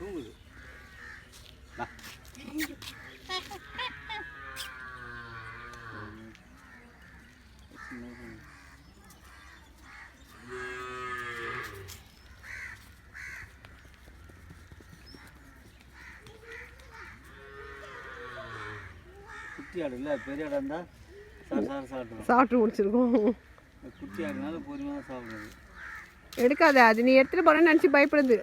தூங்குது. குட்டி ஆடு இல்லை, பெரிய ஆடாக இருந்தால் சாப்பிட்டு முடிச்சிருக்கோம். குட்டி ஆடுனால பொறுமையாக சாப்பிடுது. எடுக்காத, அது நீ எடுத்துகிட்டு போகிறேன்னு நினச்சி பயப்படுது.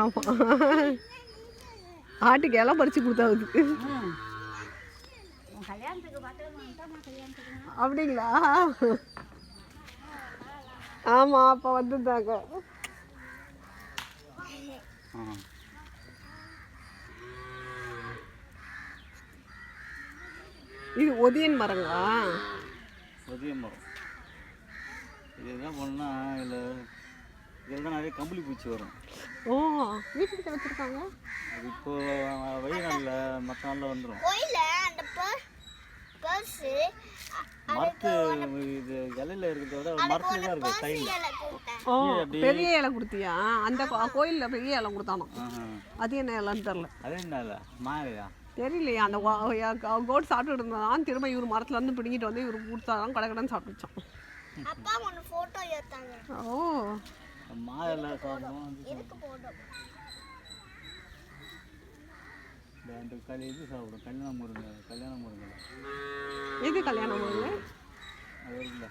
ஆமாம், ஆட்டுக்கு எல்லாம் பறித்து கொடுத்தாவுதுக்கு. அப்படிங்களா? ஆமாம், அப்போ வந்துருந்தாங்க. இது ஒதியன் மரங்களா? ஒதியன் மரம். இது என்ன பண்ணால் இதில் தான் நிறைய கம்பளி பூச்சி வரும். ஓ, வீட்டுக்கிட்ட வச்சுருக்காங்க. அது இப்போ வெயில் நாளில் மற்ற நாளில் வந்துடும். மரத்து இது இலையில இருக்கிறத விட மரத்துல தான் இருக்கு சைடில். ஓ, பெரிய இலை கொடுத்தியா? அந்த கோயிலில் பெரிய இலை கொடுத்தானோ, அது என்ன இலைன்னு தெரில. அது என்ன இல்லை, மாலையா தெரியலையா? அந்த கோட் சாப்பிட்டு இருந்தான். திரும்ப இவர் மரத்துலேருந்து பிடிங்கிட்டு வந்து இவர் கொடுத்தாதான் கடை சாப்பிட்டுச்சான். ஓ, மாலை சாப்பிடுவோம். இது சாப்பிடும் கல்யாண முருங்கை. எது கல்யாணம் முருங்கை? அது இருக்குல்ல.